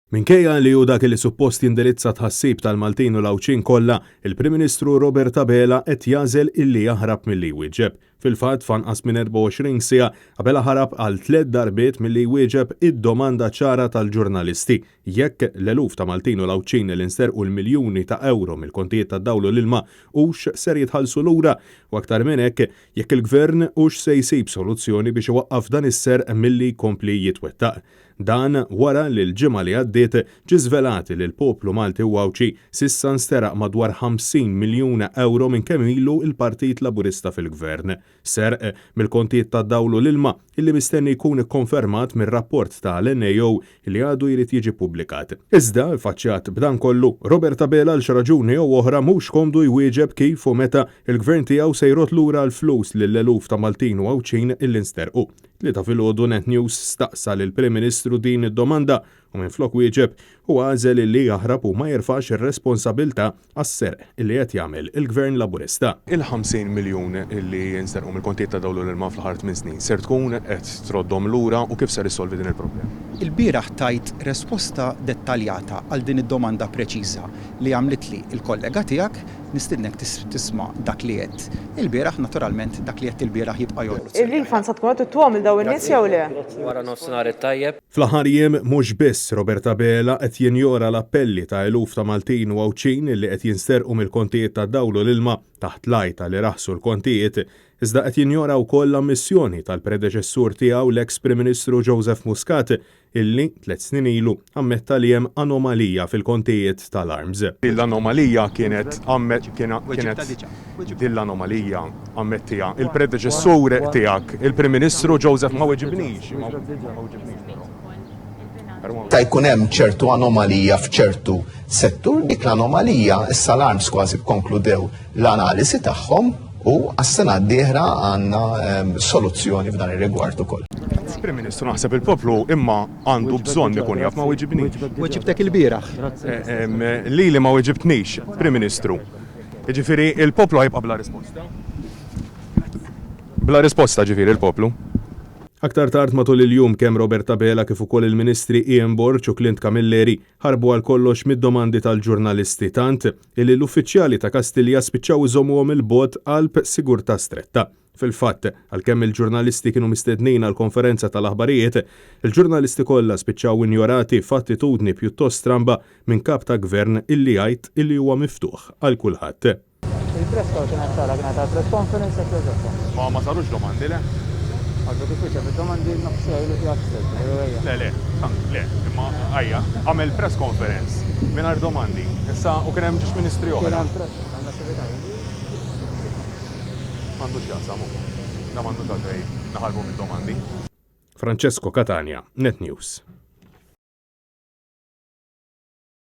Minkejja li hu dak li suppost jindirizza tħassib tal-Maltin u l-Awċin kollha, il-Prim Ministru Robert Abela qed jażel illi jaħrab milli jwieġeb. Fil-fatt fanqas minn 24 siegħa Abela ħarab għal 3 darbiet milli jwieġeb id-domanda ċara tal-ġurnalisti jekk l-eluf ta' Maltin u l-Awċin li nsterqu l-miljuni ta' euro mill-kontijiet tad-dawl u l-ilma hux ser jitħallsu lura u aktar minn hekk jekk il-Gvern hux se jsib soluzzjoni biex iwaqqaf dan is-serq milli jkompli jitwettaq. Dan wara li l-ġimgħa li għaddiet ġie żvelat li l-poplu Malti u Awċi s'issa nsteraq madwar 50 miljun euro minn kemm ilu l-Partit Laburista fil-Gvern. Serq mill-kontijiet tad-dawl u l-ilma illi mistenni jkun ikkonfermat mir-rapport tal-NAO li għadu jrid jiġi ppubblikat. Iżda faċċjat b'dan kollu, Robert Abela l xi raġuni jew oħra mhux komdu jwieġeb kif u meta l-Gvern tiegħu se jrot lura l-flus lill-eluf ta' Maltin u Awċin illi nsterqu. Li ta' filgħodu Net News staqsa lill-Prim Ministru din id-domanda u minflok wieġeb u għażel li jaħrab u ma jirfax ir-responsabbiltà għas-serq illi qed jagħmel il-Gvern Laburista. Il-50 miljun illi jinsterqu mill-kontijiet ta' dawl l-ilma fl-aħħar 8 snin ser tkun qed troddhom lura u kif ser issolvi din il-problema? Il-bieraħ tajt risposta dettaljata għal din id-domanda preċiża li għamlitli il-kollega tiegħek nistidnek tisma' dak li qed. Il-bieraħ naturalment dak li qed il-bieraħ jibqa' jgħid. Il-refund sa tkun qed tittuhom il dawn in-nies jew le? Wara nofsinhar it-tajjeb. Fl-aħħar jiem mhux biss Robert Abela qed jinjora l-appelli ta' eluf ta' Maltin u Awċin li qed jinsterqu mill-kontijiet tad-dawl u l-ilma taħt lajta li raħsu l-kontijiet, iżda qed jinjora wkoll l-ammissjoni tal-predeċessur tiegħu l-eks Prim Ministru Joseph Muscat illi 3 snin ilu ammetta li hemm anomalija fil-kontijiet tal-arms. L-anomalija kienet l-anomalija ammettija il-predeċessur tiegħek, il-Prim Ministru Joseph ma weġibniex. Ta' jkun hemm ċertu anomalija f'ċertu settur, dik l-anomalija issa l-arms kważi konkludew l-analisi tagħhom u għas-sena d-dieħla għandna soluzzjoni f'dan ir-rigward ukoll. Prim Ministru naħseb il-poplu imma għandu bżonn ikun jaf ma weġibniex. Weġibtek il-bieraħ. Li ma weġibtniex, Prim Ministru. Jiġifieri il-poplu ħajbqa' bla risposta. Bla risposta ġifieri il-poplu. Aktar tard matul il-jum kemm Robert Abela kif ukoll il-Ministri Ian Borg u Clint Camilleri ħarbu għal kollox mid-domandi tal-ġurnalisti tant illi l-uffiċjali ta' Kastilja spiċċaw iżommuhom il-bogħod qalb sigurtà stretta. Fil-fatt, għalkemm il-ġurnalisti kienu mistednin għal konferenza tal-aħbarijiet, il-ġurnalisti kollha spiċċaw injorati f'attitudni pjuttost stramba minn kap ta' gvern illi jgħid illi huwa miftuħ għal kulħadd. Il-press press conference Ma sarux domandi le? Le, imma għajja, għamel press conference mingħajr domandi. Issa u kien hemm ġiex ministri oħra. M'għandux jaqsamu. Da m'għandux għalfejn naħarbu mid-domandi. Francesco Catania, Net News.